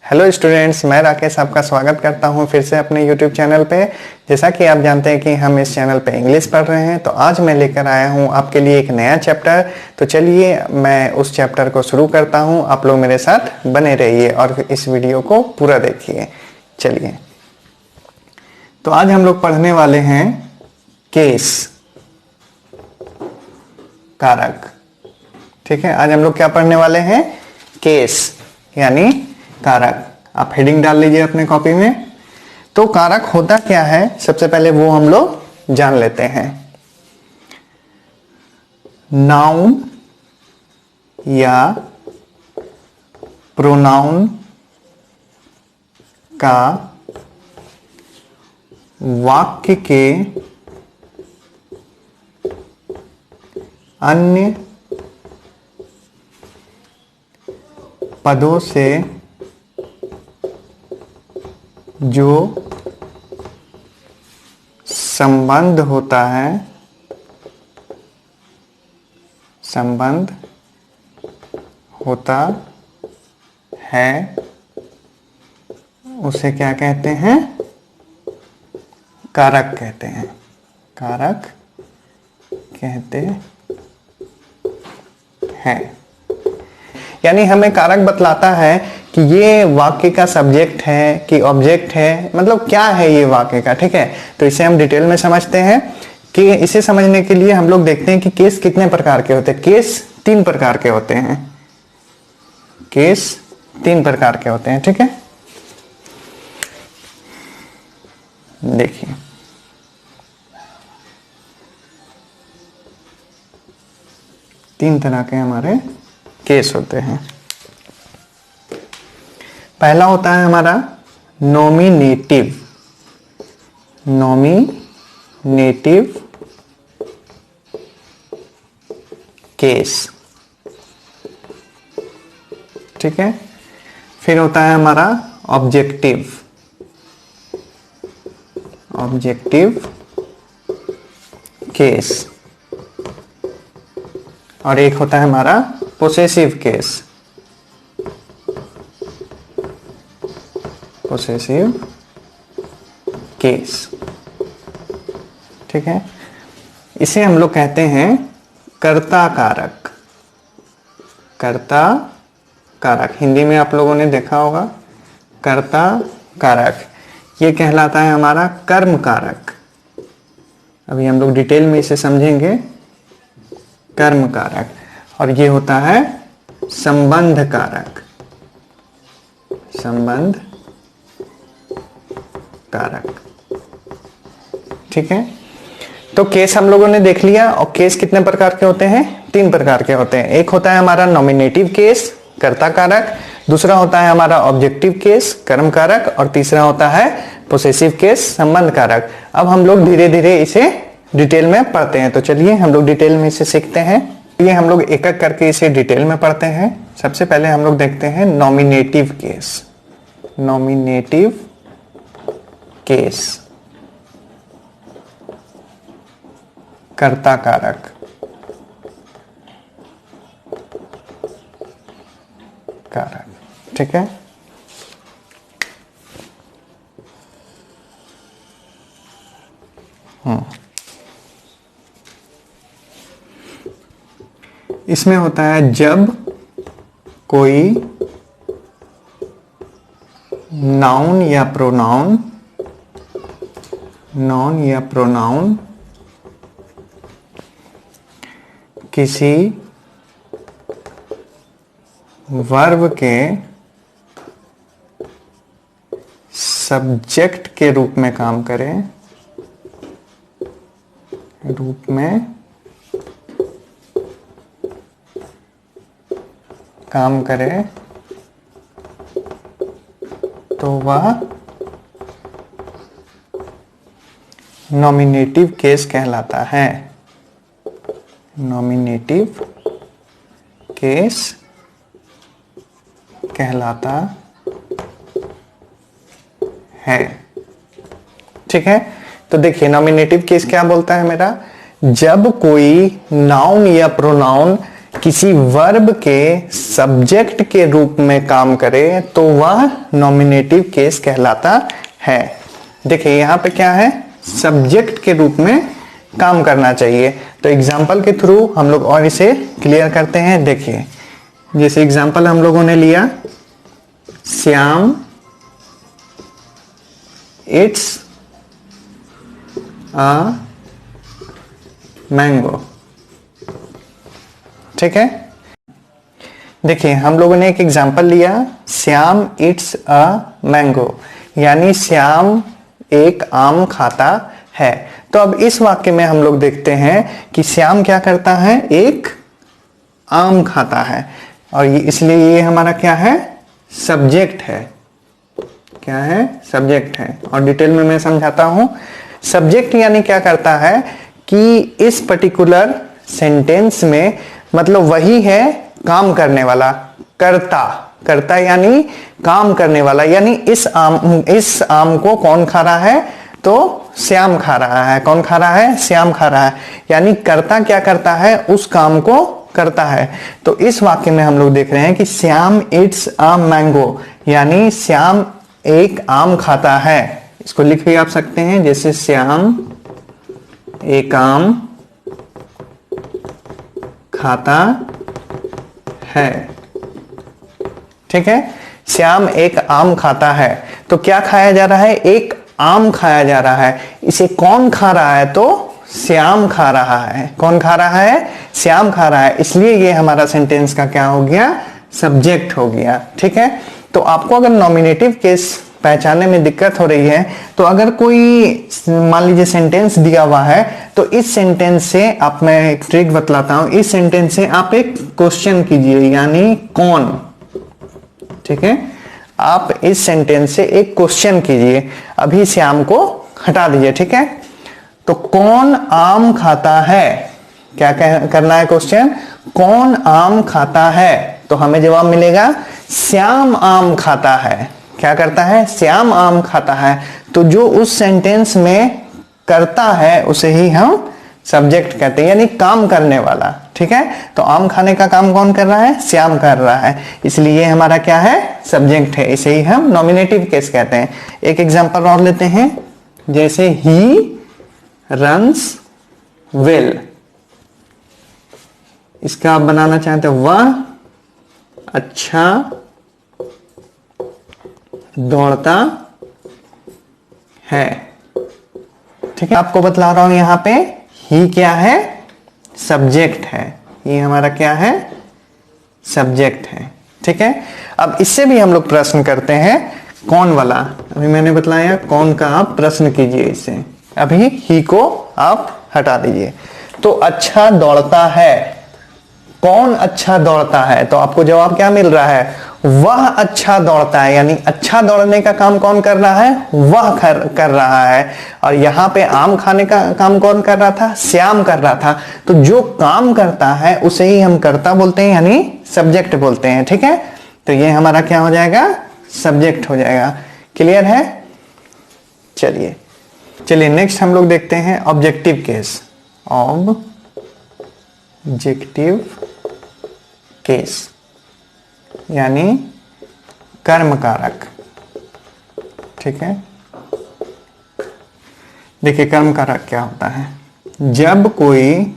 Hello students, मैं राकेश आपका स्वागत करता हूं फिर से अपने यूट्यूब चैनल पे। जैसा कि आप जानते हैं कि हम इस चैनल पे इंग्लिश पढ़ रहे हैं, तो आज मैं लेकर आया हूं आपके लिए एक नया चैप्टर। तो चलिए मैं उस चैप्टर को शुरू करता हूं। आप लोग मेरे साथ बने रहिए और इस वीडियो को पूरा देखिए। चलिए, तो आज हम लोग पढ़ने वाले हैं केस, कारक। ठीक है, आज हम लोग क्या पढ़ने वाले हैं? केस यानी कारक। आप हेडिंग डाल लीजिए अपने कॉपी में। तो कारक होता क्या है, सबसे पहले वो हम लोग जान लेते हैं। नाउन या प्रोनाउन का वाक्य के अन्य पदों से जो संबंध होता है उसे क्या कहते हैं? कारक कहते हैं। कारक कहते हैं। यानी हमें कारक बतलाता है कि ये वाक्य का सब्जेक्ट है कि ऑब्जेक्ट है, मतलब क्या है ये वाक्य का। ठीक है, तो इसे हम डिटेल में समझते हैं। कि इसे समझने के लिए हम लोग देखते हैं कि केस कितने प्रकार के होते हैं। केस 3 प्रकार के होते हैं। केस 3 प्रकार के होते हैं। ठीक है, देखिए, तीन तरह के हमारे केस होते हैं। पहला होता है हमारा नॉमिनेटिव केस। ठीक है, फिर होता है हमारा ऑब्जेक्टिव केस, और एक होता है हमारा पोसेसिव केस। ठीक है, इसे हम लोग कहते हैं कर्ता कारक। हिंदी में आप लोगों ने देखा होगा कर्ता कारक। ये कहलाता है हमारा कर्म कारक। अभी हम लोग डिटेल में इसे समझेंगे। कर्म कारक। और ये होता है संबंध कारक। ठीक है, तो केस हम लोगों ने देख लिया। और केस कितने प्रकार के होते हैं? 3 प्रकार के होते हैं। एक होता है हमारा नॉमिनेटिव केस, कर्ता कारक। दूसरा होता है हमारा ऑब्जेक्टिव केस, कर्म कारक। और तीसरा होता है पोसेसिव केस, संबंध कारक। अब हम लोग धीरे धीरे इसे डिटेल में पढ़ते हैं। तो चलिए हम लोग डिटेल में इसे सीखते हैं। ये हम लोग एक एक करके इसे डिटेल में पढ़ते हैं। सबसे पहले हम लोग देखते हैं नॉमिनेटिव केस, कर्ता कारक। ठीक है, इसमें होता है जब कोई नाउन या प्रोनाउन किसी वर्ब के सब्जेक्ट के रूप में काम करे, तो वह नॉमिनेटिव केस कहलाता है। नॉमिनेटिव केस कहलाता है। ठीक है, तो देखिए नॉमिनेटिव केस क्या बोलता है मेरा, जब कोई नाउन या प्रोनाउन किसी वर्ब के सब्जेक्ट के रूप में काम करे तो वह नॉमिनेटिव केस कहलाता है। देखिए यहां पे क्या है, सब्जेक्ट के रूप में काम करना चाहिए। तो एग्जाम्पल के थ्रू हम लोग और इसे क्लियर करते हैं। देखिए जैसे एग्जाम्पल हम लोगों ने लिया, श्याम इट्स अ मैंगो। ठीक है, देखिए हम लोगों ने एक एग्जाम्पल लिया, श्याम इट्स अ मैंगो, यानी श्याम एक आम खाता है। तो अब इस वाक्य में हम लोग देखते हैं कि श्याम क्या करता है, एक आम खाता है, और इसलिए ये हमारा क्या है, सब्जेक्ट है। क्या है, सब्जेक्ट है। और डिटेल में मैं समझाता हूं। सब्जेक्ट यानी क्या करता है कि इस पर्टिकुलर सेंटेंस में मतलब वही है काम करने वाला, कर्ता। कर्ता यानी काम करने वाला, यानी इस आम को कौन खा रहा है, तो श्याम खा रहा है। कौन खा रहा है, श्याम खा रहा है। यानी कर्ता क्या करता है, उस काम को करता है। तो इस वाक्य में हम लोग देख रहे हैं कि श्याम इट्स अ मैंगो, यानी श्याम एक आम खाता है। इसको लिख भी आप सकते हैं, जैसे श्याम एक आम खाता है। ठीक है, श्याम एक आम खाता है। तो क्या खाया जा रहा है, एक आम खाया जा रहा है। इसे कौन खा रहा है, तो श्याम खा रहा है। कौन खा रहा है, श्याम खा रहा है। इसलिए ये हमारा सेंटेंस का क्या हो गया, सब्जेक्ट हो गया। ठीक है, तो आपको अगर नॉमिनेटिव केस पहचानने में दिक्कत हो रही है, तो अगर कोई मान लीजिए सेंटेंस दिया हुआ है, तो इस सेंटेंस से आप, मैं एक ट्रिक बतलाता हूं, इस सेंटेंस से आप एक क्वेश्चन कीजिए, यानी कौन। ठीक है, आप इस सेंटेंस से एक क्वेश्चन कीजिए, अभी श्याम को हटा दीजिए। ठीक है, तो कौन आम खाता है, क्या करना है क्वेश्चन, कौन आम खाता है। तो हमें जवाब मिलेगा श्याम आम खाता है। क्या करता है, श्याम आम खाता है। तो जो उस सेंटेंस में करता है उसे ही हम सब्जेक्ट कहते हैं, यानी काम करने वाला। ठीक है, तो आम खाने का काम कौन कर रहा है, श्याम कर रहा है, इसलिए हमारा क्या है, सब्जेक्ट है। इसे ही हम नॉमिनेटिव केस कहते हैं। एक एग्जांपल और लेते हैं, जैसे ही रन्स वेल। इसका आप बनाना चाहते हो, वह अच्छा दौड़ता है। ठीक है, आपको बतला रहा हूं यहां पे ही क्या है, सब्जेक्ट है। ये हमारा क्या है, सब्जेक्ट है। ठीक है, अब इससे भी हम लोग प्रश्न करते हैं, कौन वाला। अभी मैंने बतलाया कौन का आप प्रश्न कीजिए इससे, अभी ही को आप हटा दीजिए। तो अच्छा दौड़ता है, कौन अच्छा दौड़ता है, तो आपको जवाब क्या मिल रहा है, वह अच्छा दौड़ता है। यानी अच्छा दौड़ने का काम कौन कर रहा है, वह कर रहा है। और यहां पे आम खाने का काम कौन कर रहा था, श्याम कर रहा था। तो जो काम करता है उसे ही हम कर्ता बोलते हैं, यानी सब्जेक्ट बोलते हैं। ठीक है, तो ये हमारा क्या हो जाएगा, सब्जेक्ट हो जाएगा। क्लियर है, चलिए नेक्स्ट हम लोग देखते हैं ऑब्जेक्टिव केस। ऑब्जेक्टिव केस यानी कर्म कारक। ठीक है, देखिए कर्म कारक क्या होता है, जब कोई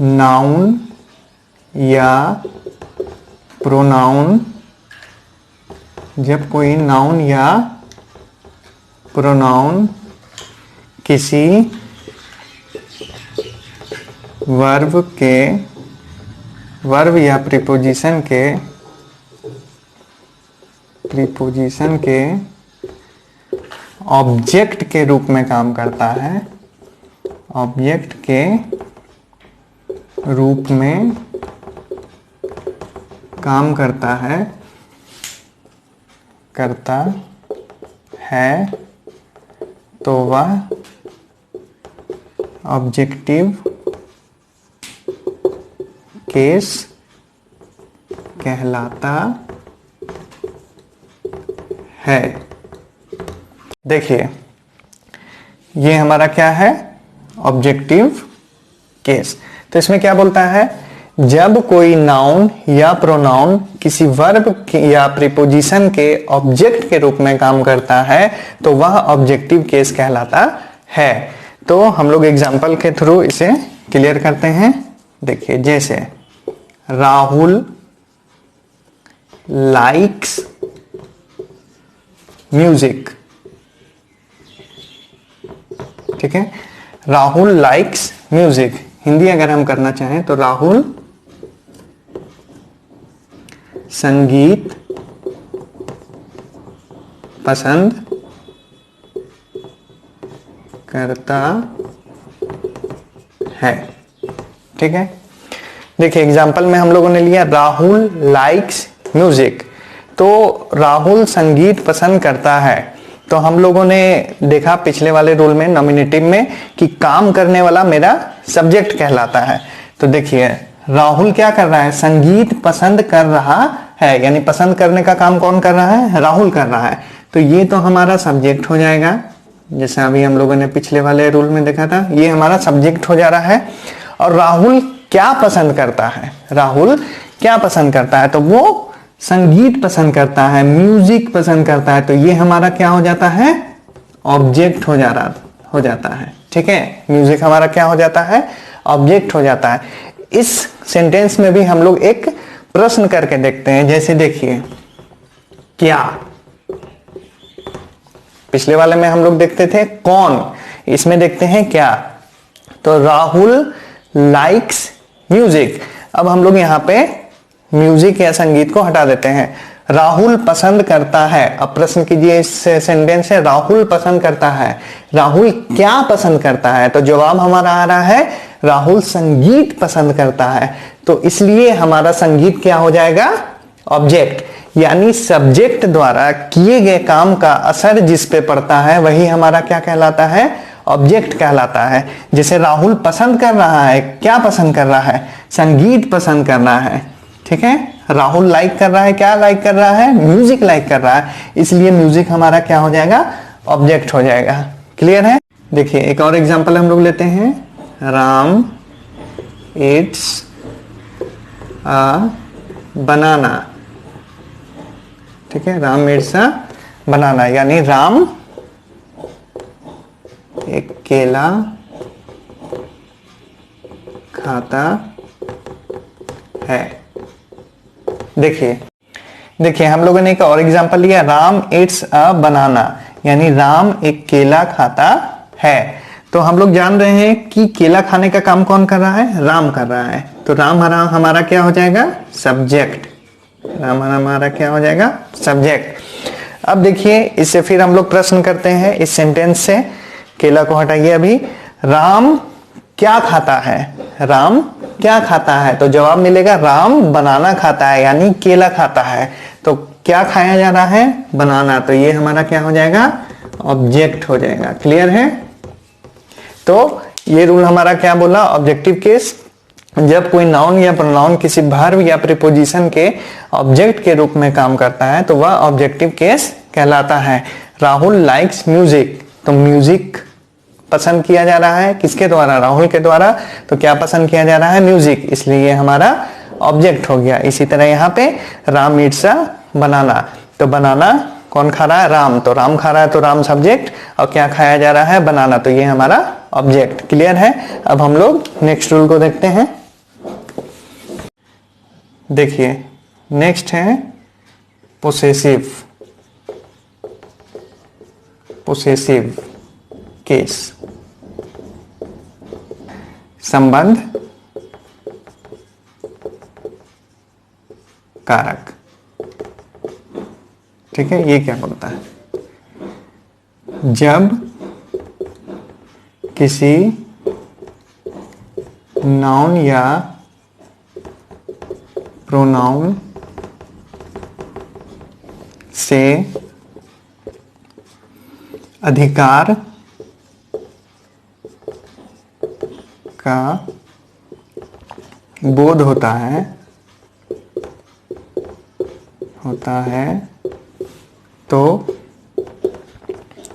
नाउन या प्रोनाउन, जब कोई नाउन या प्रोनाउन किसी वर्ब या प्रीपोजिशन के ऑब्जेक्ट के रूप में काम करता है, ऑब्जेक्ट के रूप में काम करता है, तो वह ऑब्जेक्टिव केस कहलाता है। देखिए ये हमारा क्या है, ऑब्जेक्टिव केस। तो इसमें क्या बोलता है, जब कोई नाउन या प्रोनाउन किसी वर्ब या प्रीपोजिशन के ऑब्जेक्ट के रूप में काम करता है तो वह ऑब्जेक्टिव केस कहलाता है। तो हम लोग एग्जाम्पल के थ्रू इसे क्लियर करते हैं। देखिए, जैसे राहुल लाइक्स म्यूजिक, ठीक है, राहुल लाइक्स म्यूजिक। हिंदी अगर हम करना चाहें तो राहुल संगीत पसंद करता है, ठीक है। देखिए एग्जाम्पल में हम लोगों ने लिया राहुल लाइक्स म्यूजिक, तो राहुल संगीत पसंद करता है। तो हम लोगों ने देखा पिछले वाले रूल में नॉमिनेटिव में कि काम करने वाला मेरा सब्जेक्ट कहलाता है। तो देखिए राहुल क्या कर रहा है, संगीत पसंद कर रहा है, यानी पसंद करने का काम कौन कर रहा है, राहुल कर रहा है। तो ये तो हमारा सब्जेक्ट हो जाएगा, जैसे अभी हम लोगों ने पिछले वाले रूल में देखा था, ये हमारा सब्जेक्ट हो जा रहा है। और राहुल क्या पसंद करता है, राहुल क्या पसंद करता है, तो वो संगीत पसंद करता है, म्यूजिक पसंद करता है। तो ये हमारा क्या हो जाता है, ऑब्जेक्ट हो जाता है, ठीक है। म्यूजिक हमारा क्या हो जाता है, ऑब्जेक्ट हो जाता है। इस सेंटेंस में भी हम लोग एक प्रश्न करके देखते हैं। जैसे देखिए, क्या, पिछले वाले में हम लोग देखते थे कौन, इसमें देखते हैं क्या। तो राहुल लाइक्स म्यूजिक, अब हम लोग यहाँ पे म्यूजिक या संगीत को हटा देते हैं। राहुल पसंद करता है, अब प्रश्न कीजिए इस सेंटेंस से, राहुल पसंद करता है, राहुल क्या पसंद करता है, तो जवाब हमारा आ रहा है राहुल संगीत पसंद करता है। तो इसलिए हमारा संगीत क्या हो जाएगा, ऑब्जेक्ट, यानी सब्जेक्ट द्वारा किए गए काम का असर जिस पे पड़ता है वही हमारा क्या कहलाता है, ऑब्जेक्ट कहलाता है। जैसे राहुल पसंद कर रहा है, क्या पसंद कर रहा है, संगीत पसंद कर रहा है, ठीक है। राहुल लाइक कर रहा है, क्या लाइक कर रहा है, म्यूजिक लाइक कर रहा है, इसलिए म्यूजिक हमारा क्या हो जाएगा, ऑब्जेक्ट हो जाएगा। क्लियर है। देखिए एक और एग्जांपल हम लोग लेते हैं, राम इट्स अ बनाना, ठीक है, राम इट्स अ बनाना, यानी राम एक केला खाता है। देखिए हम लोगों ने एक और एग्जांपल लिया, राम इट्स अ बनाना, यानी राम एक केला खाता है। तो हम लोग जान रहे हैं कि केला खाने का काम कौन कर रहा है, राम कर रहा है। तो राम हमारा क्या हो जाएगा, सब्जेक्ट, राम हमारा क्या हो जाएगा, सब्जेक्ट। अब देखिए इससे फिर हम लोग प्रश्न करते हैं इस सेंटेंस से, केला को हटाइए अभी, राम क्या खाता है, राम क्या खाता है, तो जवाब मिलेगा राम बनाना खाता है, यानी केला खाता है। तो क्या खाया जा रहा है, बनाना, तो ये हमारा क्या हो जाएगा, ऑब्जेक्ट हो जाएगा। क्लियर है। तो ये रूल हमारा क्या बोला, ऑब्जेक्टिव केस, जब कोई नाउन या प्रोनाउन किसी वर्ब या प्रीपोजिशन के ऑब्जेक्ट के रूप में काम करता है तो वह ऑब्जेक्टिव केस कहलाता है। राहुल लाइक्स म्यूजिक, तो म्यूजिक पसंद किया जा रहा है किसके द्वारा, राहुल के द्वारा। तो क्या पसंद किया जा रहा है, म्यूजिक, इसलिए ये हमारा ऑब्जेक्ट हो गया। इसी तरह यहाँ पे राम इट्स अ बनाना, तो बनाना कौन खा रहा है, राम, तो राम खा रहा है तो राम सब्जेक्ट, और क्या खाया जा रहा है, बनाना, तो ये हमारा ऑब्जेक्ट। क्लियर है। अब हम लोग नेक्स्ट रूल को देखते हैं। देखिए नेक्स्ट है पोसेसिव केस, संबंध कारक, ठीक है। ये क्या बोलता है, जब किसी नाउन या प्रोनाउन से अधिकार का बोध होता है तो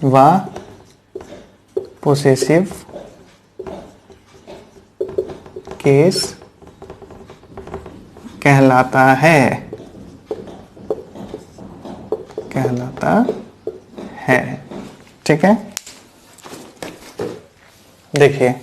वह पोसेसिव केस कहलाता है, ठीक है। देखिए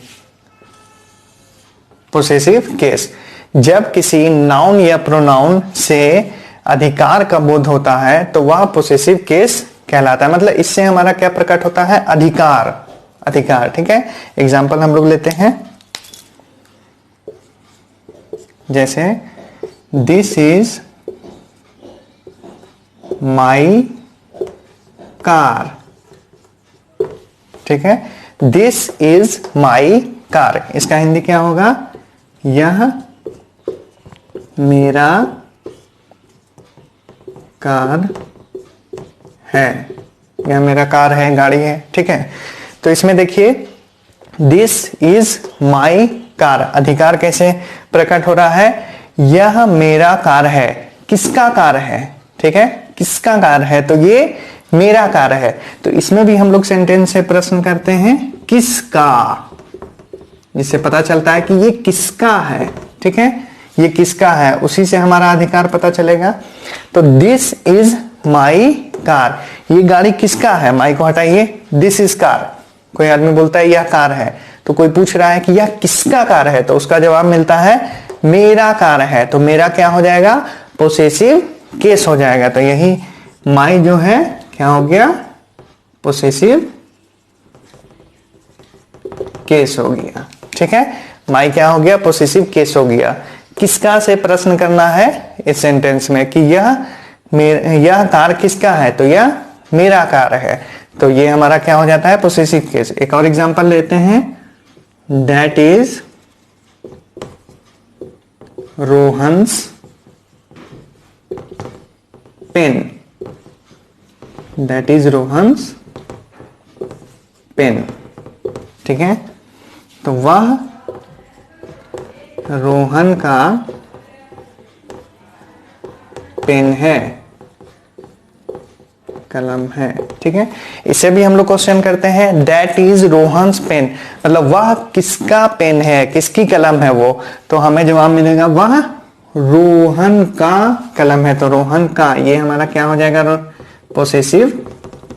पोसेसिव केस, जब किसी नाउन या प्रोनाउन से अधिकार का बोध होता है तो वह पोसेसिव केस कहलाता है। मतलब इससे हमारा क्या प्रकट होता है? अधिकार, ठीक है। एग्जाम्पल हम लोग लेते हैं, जैसे दिस इज माई कार, ठीक है। दिस इज माई कार, इसका हिंदी क्या होगा? यह मेरा कार है, यह मेरा कार है, गाड़ी है, ठीक है। तो इसमें देखिए दिस इज माई कार, अधिकार कैसे प्रकट हो रहा है? यह मेरा कार है, किसका कार है? ठीक है, किसका कार है? तो ये मेरा कार है। तो इसमें भी हम लोग सेंटेंस से प्रश्न करते हैं किसका, जिससे पता चलता है कि ये किसका है, ठीक है। ये किसका है, उसी से हमारा अधिकार पता चलेगा। तो दिस इज माई कार, ये गाड़ी किसका है? माई को हटाइए, दिस इज कार। कोई आदमी बोलता है यह कार है, तो कोई पूछ रहा है कि यह किसका कार है, तो उसका जवाब मिलता है मेरा कार है। तो मेरा क्या हो जाएगा? पोसेसिव केस हो जाएगा। तो यही माई जो है क्या हो गया? पोसेसिव केस हो गया, ठीक है। माई क्या हो गया? पोसेसिव केस हो गया। किसका से प्रश्न करना है इस सेंटेंस में कि यह कार किसका है? तो यह मेरा कार है। तो ये हमारा क्या हो जाता है? Possessive case. एक और एग्जांपल लेते हैं, that is Rohan's pen, that is Rohan's pen, ठीक है। तो वह रोहन का पेन है, कलम है, ठीक है। इसे भी हम लोग क्वेश्चन करते हैं, दैट इज रोहन्स पेन, मतलब वह किसका पेन है, किसकी कलम है वो। तो हमें जवाब मिलेगा वह रोहन का कलम है। तो रोहन का, ये हमारा क्या हो जाएगा? पोसेसिव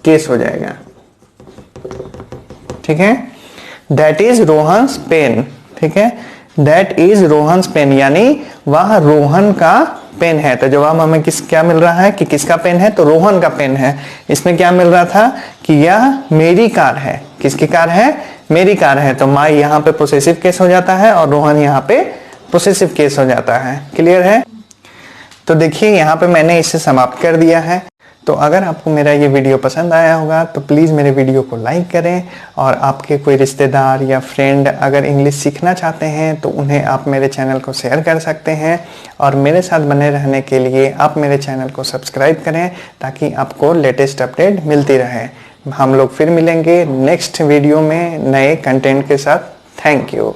केस हो जाएगा, ठीक है। दैट इज रोहन्स पेन, ठीक है। दैट इज रोहन्स पेन, यानी वह रोहन का पेन है। तो जवाब हमें क्या मिल रहा है कि किसका पेन है? तो रोहन का पेन है। इसमें क्या मिल रहा था कि यह मेरी कार है। किसकी कार है? मेरी कार है। तो माई यहाँ पे पोसेसिव केस हो जाता है और रोहन यहाँ पे पोसेसिव केस हो जाता है। क्लियर है? तो देखिए यहाँ पे मैंने इसे समाप्त कर दिया है। तो अगर आपको मेरा ये वीडियो पसंद आया होगा तो प्लीज़ मेरे वीडियो को लाइक करें, और आपके कोई रिश्तेदार या फ्रेंड अगर इंग्लिश सीखना चाहते हैं तो उन्हें आप मेरे चैनल को शेयर कर सकते हैं। और मेरे साथ बने रहने के लिए आप मेरे चैनल को सब्सक्राइब करें ताकि आपको लेटेस्ट अपडेट मिलती रहे। हम लोग फिर मिलेंगे नेक्स्ट वीडियो में नए कंटेंट के साथ। Thank you.